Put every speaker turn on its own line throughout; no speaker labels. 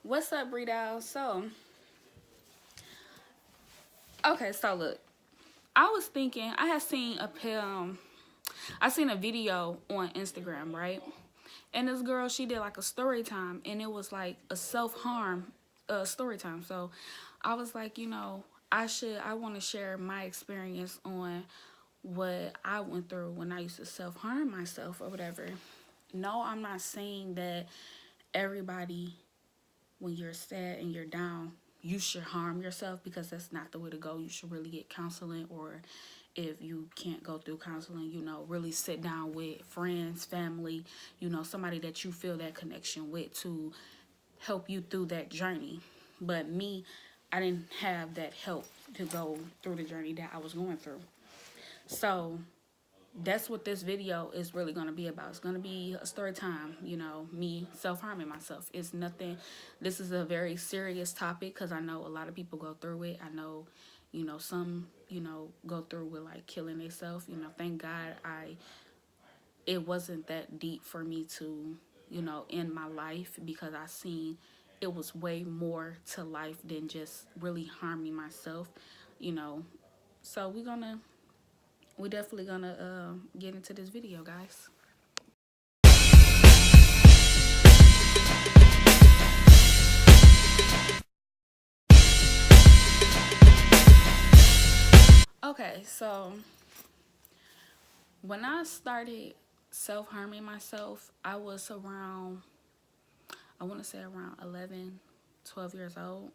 What's up, Breedow? So look, I was thinking, I seen a video on Instagram, right? And this girl, she did like a story time, and it was like a self-harm story time. So I was like, I want to share my experience on what I went through when I used to self-harm myself or whatever. No, I'm not saying that everybody, when you're sad and you're down, you should harm yourself, because that's not the way to go. You should really get counseling, or if you can't go through counseling, really sit down with friends, family, somebody that you feel that connection with to help you through that journey. But me, I didn't have that help to go through the journey that I was going through. So that's what this video is really going to be about. It's going to be a story time, me self-harming myself. It's nothing, this is a very serious topic, because I know a lot of people go through it. I know, some, go through with like killing themselves. Thank God it wasn't that deep for me to, end my life, because I seen it was way more to life than just really harming myself, you know. So we're definitely gonna get into this video, guys. Okay, so when I started self-harming myself, I was around, I want to say around 11, 12 years old.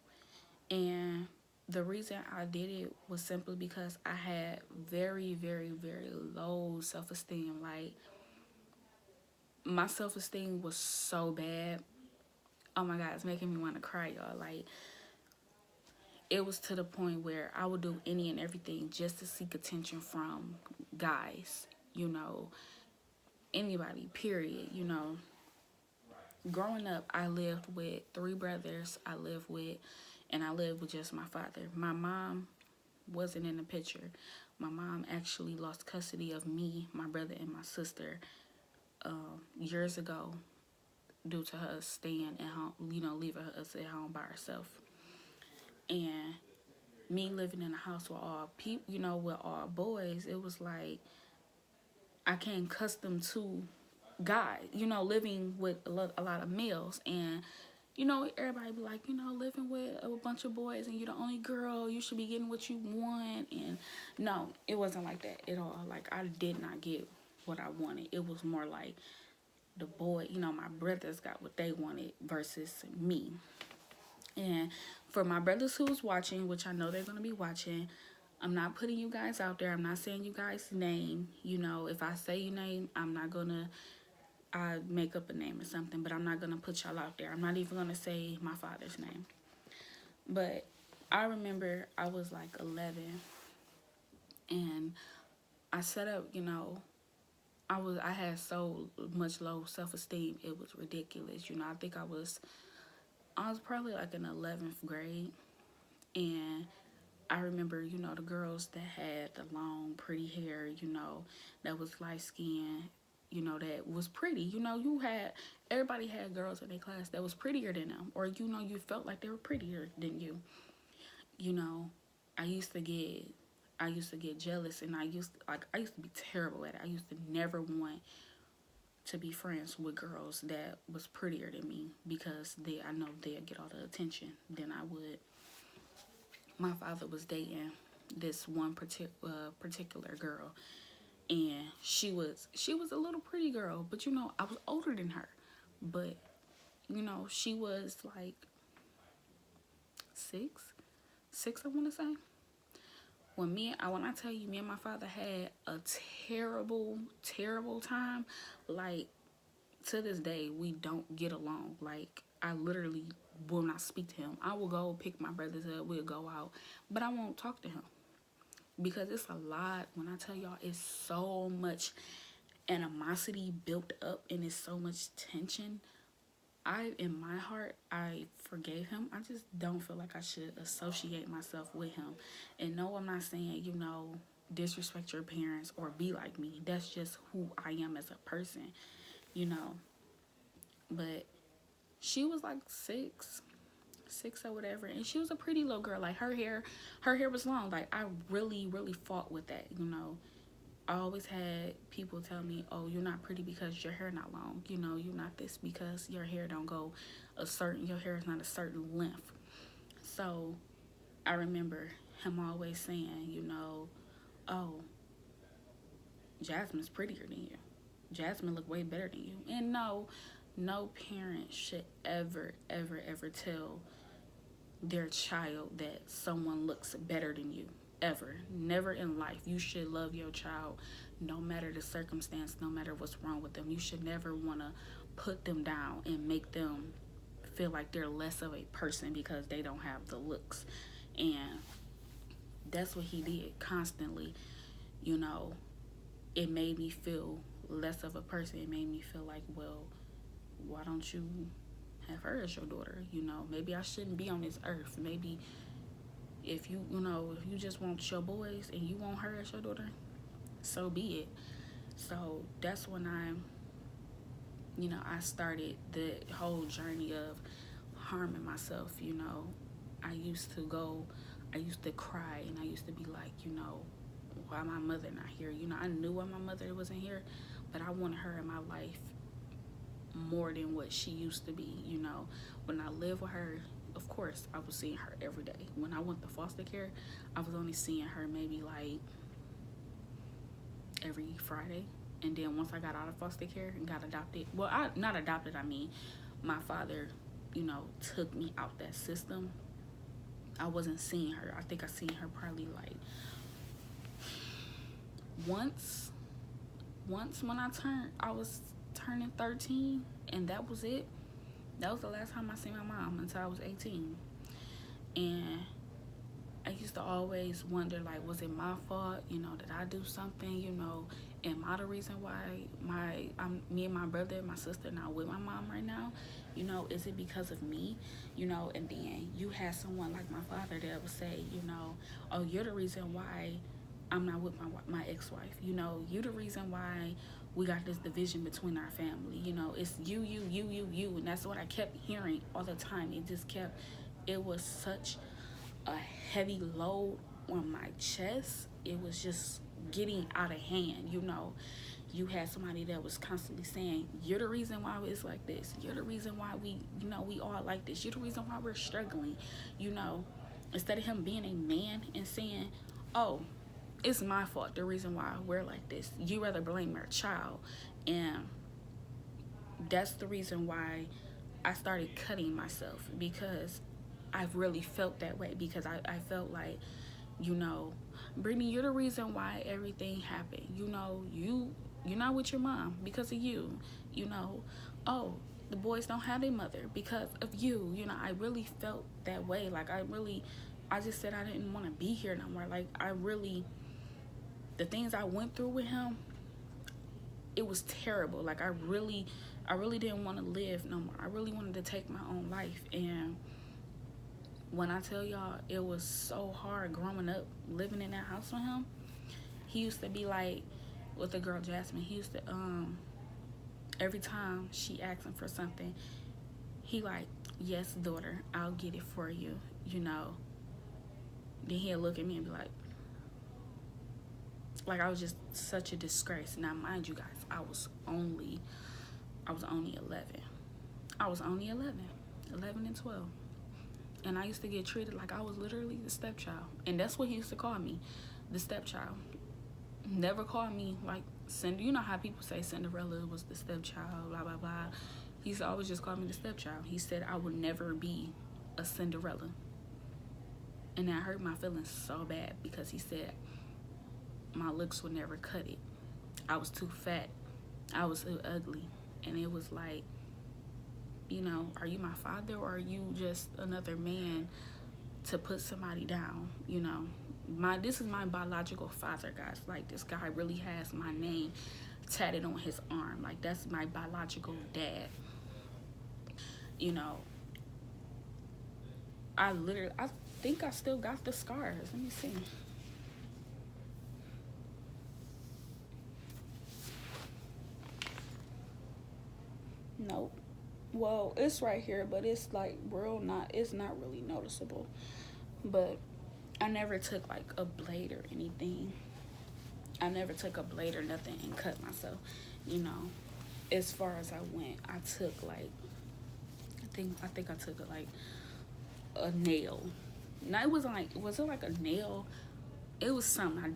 And the reason I did it was simply because I had very, very, very low self-esteem. Like, my self-esteem was so bad. Oh my God, it's making me want to cry, y'all. Like, it was to the point where I would do any and everything just to seek attention from guys, anybody, period. Growing up, I lived with three brothers. And I lived with just my father. My mom wasn't in the picture. My mom actually lost custody of me, my brother, and my sister years ago, due to her staying at home, leaving us at home by herself. And me living in a house with all people, with all boys, it was like I came accustomed to guys, living with a lot of males. And, everybody be like, living with a bunch of boys and you're the only girl, you should be getting what you want. And no, it wasn't like that at all. Like, I did not get what I wanted. It was more like the boy, my brothers got what they wanted versus me. And for my brothers who's watching, which I know they're going to be watching, I'm not putting you guys out there. I'm not saying you guys' name. If I say your name, I'm not going to I make up a name or something, but I'm not going to put y'all out there. I'm not even going to say my father's name. But I remember I was like 11, and I set up, I had so much low self-esteem. It was ridiculous. I think I was probably like in 11th grade. And I remember, the girls that had the long, pretty hair, that was light skinned, that was pretty. Everybody had girls in their class that was prettier than them, or, you felt like they were prettier than you. You know, I used to get, I used to get jealous, and I used to be terrible at it. I used to never want to be friends with girls that was prettier than me, because I know they'd get all the attention than I would. My father was dating this one particular girl, and she was a little pretty girl, but I was older than her. But she was like six, I want to say. When I tell you, me and my father had a terrible, terrible time. Like, to this day, we don't get along. Like, I literally will not speak to him. I will go pick my brothers up, we'll go out, but I won't talk to him, because it's a lot. When I tell y'all, it's so much animosity built up, and it's so much tension. In my heart, I forgave him. I just don't feel like I should associate myself with him. And no, I'm not saying, disrespect your parents or be like me. That's just who I am as a person, you know. But she was like 6. 6 or whatever, and she was a pretty little girl. Like her hair was long. Like I really, really fought with that. I always had people tell me, "Oh, you're not pretty because your hair not long. You're not this because your hair don't go your hair is not a certain length." So I remember him always saying, "Oh, Jasmine's prettier than you. Jasmine look way better than you." And no parent should ever, ever, ever tell their child that someone looks better than you. Ever. Never in life. You should love your child no matter the circumstance, no matter what's wrong with them. You should never want to put them down and make them feel like they're less of a person because they don't have the looks. And that's what he did constantly. It made me feel less of a person. It made me feel like, well, why don't you have her as your daughter? Maybe I shouldn't be on this earth. Maybe if if you just want your boys and you want her as your daughter, so be it. So that's when I started the whole journey of harming myself. I used to cry, and I used to be like, why my mother not here? I knew why my mother wasn't here, but I wanted her in my life more than what she used to be. When I lived with her, of course I was seeing her every day. When I went to foster care, I was only seeing her maybe like every Friday. And then once I got out of foster care and got adopted, well, not adopted, I mean my father took me out that system. I wasn't seeing her. I think I seen her probably like once when I was turning 13, and that was it. That was the last time I seen my mom until I was 18. And I used to always wonder, like, was it my fault? Did I do something? Am I the reason why me and my brother and my sister not with my mom right now? Is it because of me? And then you had someone like my father that would say, oh, you're the reason why I'm not with my ex-wife. You the reason why we got this division between our family. It's you, and that's what I kept hearing all the time. It was such a heavy load on my chest. It was just getting out of hand. You had somebody that was constantly saying, you're the reason why it's like this. You're the reason why we all like this. You're the reason why we're struggling. Instead of him being a man and saying, oh, it's my fault, the reason why we're like this, you rather blame your child. And that's the reason why I started cutting myself, because I've really felt that way. Because I felt like, Brittany, you're the reason why everything happened. You're not with your mom because of you. Oh, the boys don't have their mother because of you. I really felt that way. Like I just said I didn't want to be here no more. Like the things I went through with him, it was terrible. Like I really didn't want to live no more. I really wanted to take my own life. And when I tell y'all, it was so hard growing up, living in that house with him. He used to be like, with the girl Jasmine, he used to, every time she asked him for something, he like, yes, daughter, I'll get it for you, Then he'll look at me and be like I was just such a disgrace. Now, mind you guys, I was only 11. I was only 11 and 12. And I used to get treated like I was literally the stepchild. And that's what he used to call me, the stepchild. Never called me like you know how people say Cinderella was the stepchild, blah, blah, blah. He used to always just call me the stepchild. He said I would never be a Cinderella. And that hurt my feelings so bad, because he said my looks would never cut it. I was too fat. I was too ugly. And it was like, are you my father, or are you just another man to put somebody down? This is my biological father, guys. Like, this guy really has my name tatted on his arm. Like, that's my biological dad. I think I still got the scars. Let me see. Nope. Well, it's right here, but it's like it's not really noticeable. But I never took like a blade or anything. I never took a blade or nothing and cut myself. You know, as far as I went, I took like I think I took like a nail. No, it wasn't like was it like a nail? It was something I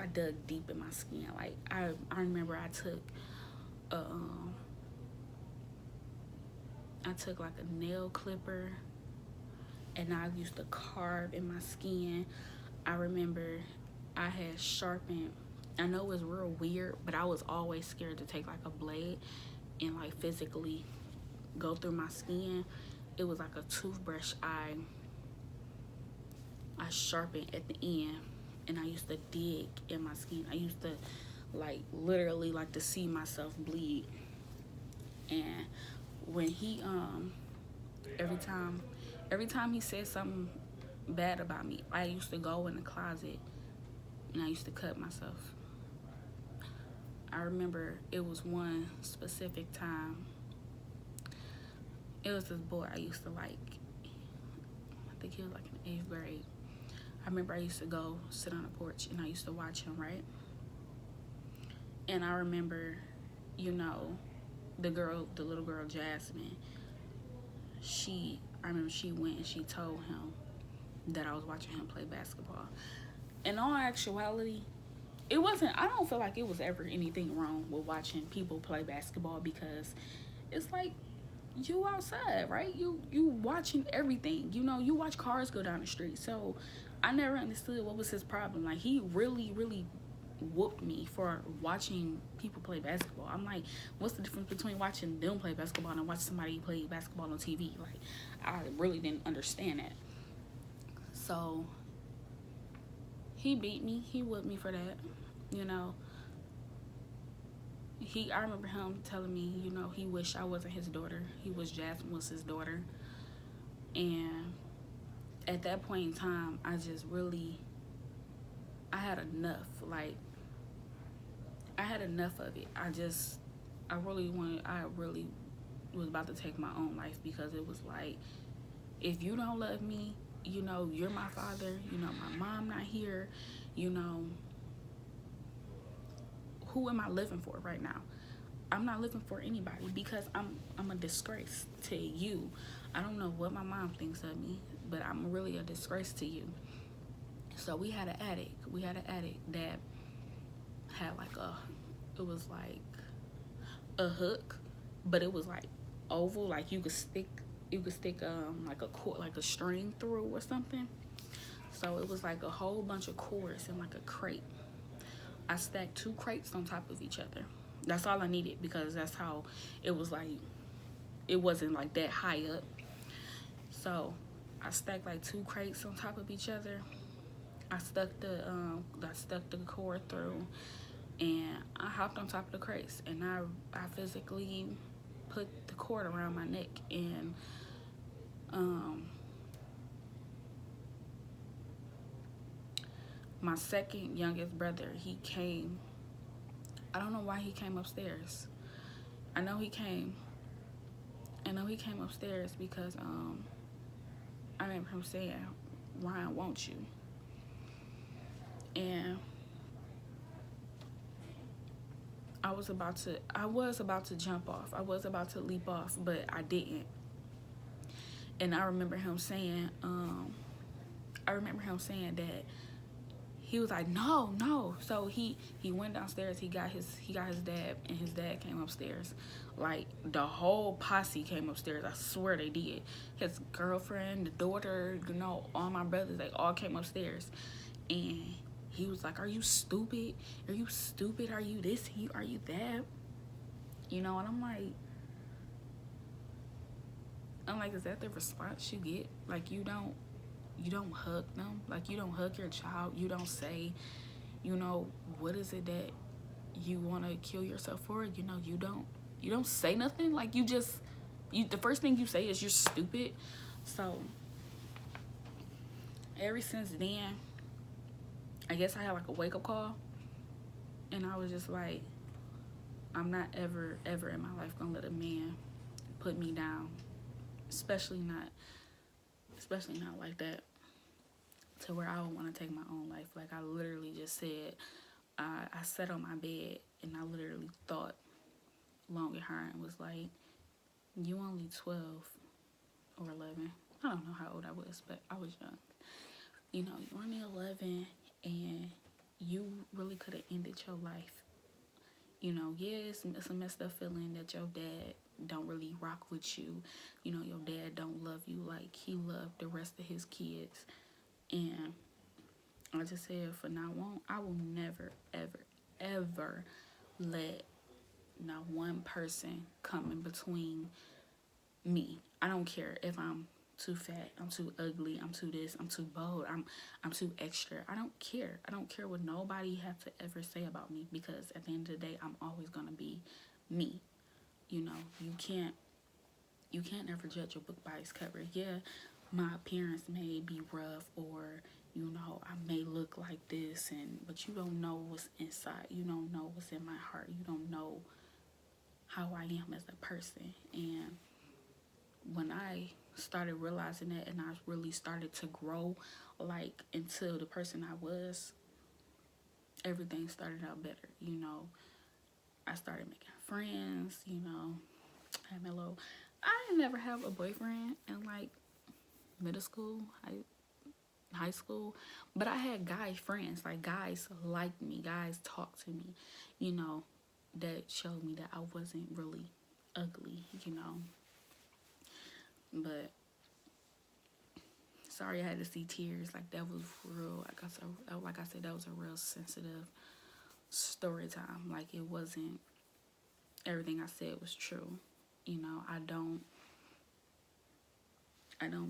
dug deep in my skin. Like I remember um I took like a nail clipper and I used to carve in my skin. I remember I had sharpened. I know it was real weird, but I was always scared to take like a blade and like physically go through my skin. It was like a toothbrush I sharpened at the end, and I used to dig in my skin. I used to like literally like to see myself bleed. And when he every time he said something bad about me, I used to go in the closet and I used to cut myself. I remember it was one specific time. It was this boy I used to like. I think he was like in 8th grade. I remember I used to go sit on the porch and I used to watch him, right? And I remember, you know, the little girl Jasmine, I remember she went and she told him that I was watching him play basketball. In all actuality, I don't feel like it was ever anything wrong with watching people play basketball, because it's like you outside, right? You watching everything. You know, you watch cars go down the street. So I never understood what was his problem. Like, he really, really whooped me for watching people play basketball. I'm like, what's the difference between watching them play basketball and watching somebody play basketball on TV? Like, I really didn't understand that. So he beat me. He whooped me for that. You know, I remember him telling me, you know, he wished I wasn't his daughter. He was Jasmine was his daughter. And at that point in time, I had enough. Like, I had enough of it. I really was about to take my own life, because it was like, if you don't love me, you know, you're my father, you know, my mom not here, you know, who am I living for right now? I'm not living for anybody, because I'm a disgrace to you. I don't know what my mom thinks of me, but I'm really a disgrace to you. So we had an attic that had like it was like a hook, but it was like oval, like you could stick like a cord, like a string through or something. So it was like a whole bunch of cords in like a crate. I stacked 2 crates on top of each other. That's all I needed, because that's how it was. Like, it wasn't like that high up. So I stacked like 2 crates on top of each other. I stuck the cord through, and I hopped on top of the crates, and I physically put the cord around my neck. And my second youngest brother, he came. I don't know why he came upstairs. I know he came upstairs because I remember him saying, "Ryan, won't you?" And I was about to jump off. I was about to leap off, but I didn't. And I remember him saying that he was like, no. So he went downstairs. He got his dad, and his dad came upstairs. Like, the whole posse came upstairs. I swear they did. His girlfriend, the daughter, you know, all my brothers, they all came upstairs. And he was like, "Are you stupid? Are you stupid? Are you this? Are you that?" You know, and I'm like, is that the response you get? Like, you don't hug them. Like, you don't hug your child. You don't say, you know, what is it that you want to kill yourself for? You know, you don't say nothing. Like, the first thing you say is you're stupid. So ever since then, I guess I had like a wake up call, and I was just like, I'm not ever in my life gonna let a man put me down, especially not like that, to where I would want to take my own life. Like, I literally just said, I sat on my bed and I literally thought long and hard and was like, you only 12 or 11. I don't know how old I was, but I was young. You know, you're only 11 and you really could have ended your life. You know, yes, it's a messed up feeling that your dad don't really rock with you. You know, your dad don't love you like he loved the rest of his kids. And I just said, for now on, I will never, ever, ever let not one person come in between me. I don't care if I'm too fat, I'm too ugly, I'm too this, I'm too bold, I'm too extra. I don't care. I don't care what nobody have to ever say about me, because at the end of the day, I'm always gonna be me. You know, you can't ever judge a book by its cover. Yeah, my appearance may be rough, or you know, I may look like this, but you don't know what's inside. You don't know what's in my heart. You don't know how I am as a person. And when I started realizing that, and I really started to grow like into the person I was, everything started out better. You know, I started making friends, you know, having a little, I didn't never have a boyfriend in like middle school, high school, but I had guy friends. Like, guys liked me, guys talked to me, you know, that showed me that I wasn't really ugly, you know. But sorry I had to see tears. Like, that was real. Like I said, that was a real sensitive story time. Like, it wasn't everything I said was true. You know, I don't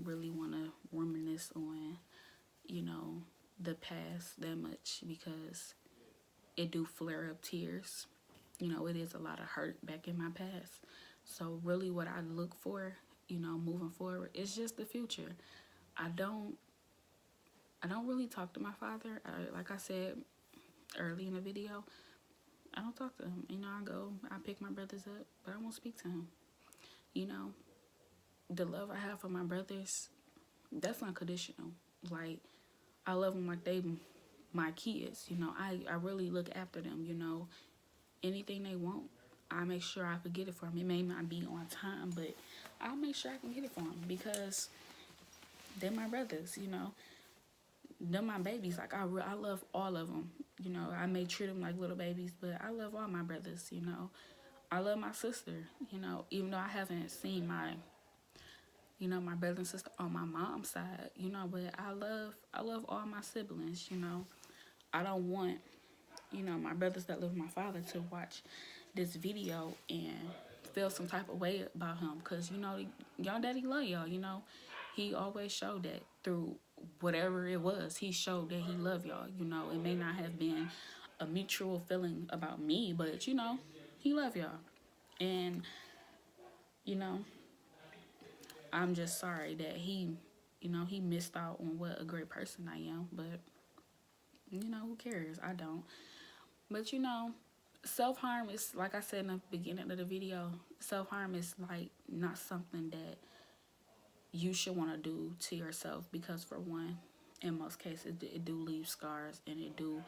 really want to reminisce on, you know, the past that much, because it do flare up tears. You know, it is a lot of hurt back in my past. So really what I look for, you know, moving forward, is just the future. I don't really talk to my father. Like I said early in the video, I don't talk to him. You know, I pick my brothers up, but I won't speak to him. You know, the love I have for my brothers, that's unconditional. Like, I love them like they my kids. You know, I really look after them. You know, anything they want, I make sure I could get it for them. It may not be on time, but I'll make sure I can get it for them, because they're my brothers. You know, they're my babies. Like, I love all of them. You know, I may treat them like little babies, but I love all my brothers. You know, I love my sister. You know, even though I haven't seen my brother and sister on my mom's side, you know, but I love all my siblings. You know, I don't want, you know, my brothers that live with my father to watch this video and feel some type of way about him, because, you know, y'all daddy love y'all. You know, he always showed that through whatever it was. He showed that he loved y'all. You know, it may not have been a mutual feeling about me, but, you know, he loved y'all. And, you know, I'm just sorry that he missed out on what a great person I am. But, you know, who cares? I don't. But, you know, self-harm is, like I said in the beginning of the video, self-harm is like not something that you should want to do to yourself, because, for one, in most cases, it do leave scars, and it do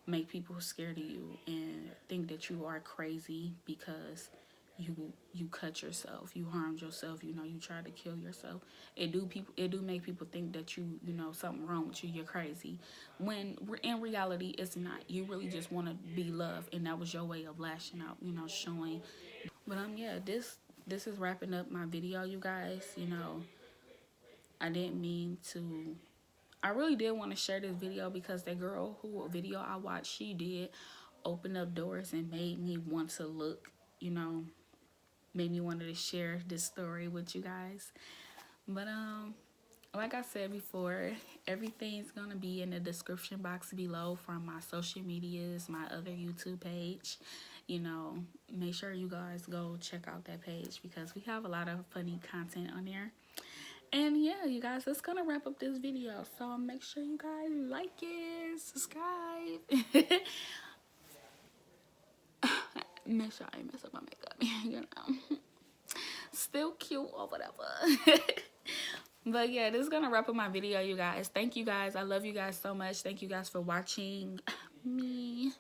make people scared of you and think that you are crazy because you cut yourself, you harmed yourself, you know, you tried to kill yourself. It do make people think that you know, something wrong with you, you're crazy, when in reality it's not. You really just want to be loved, and that was your way of lashing out, you know, showing. But yeah, this is wrapping up my video, you guys. You know, I didn't mean to. I really did want to share this video, because the girl who video I watched, she did open up doors and made me want to look, you know, made me want to share this story with you guys. But like I said before, everything's gonna be in the description box below, from my social medias, my other YouTube page. You know, make sure you guys go check out that page, because we have a lot of funny content on there. And yeah, you guys, that's gonna wrap up this video. So make sure you guys like it, subscribe. Make sure I mess up my makeup, you know. Still cute or whatever. But yeah, this is gonna wrap up my video, you guys. Thank you guys. I love you guys so much. Thank you guys for watching me.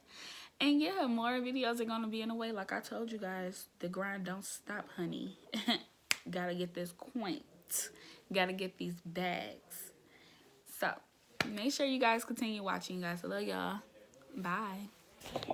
And yeah, more videos are gonna be in the way. Like I told you guys, the grind don't stop, honey. Gotta get this coin. Gotta get these bags. So make sure you guys continue watching, guys. I love y'all. Bye.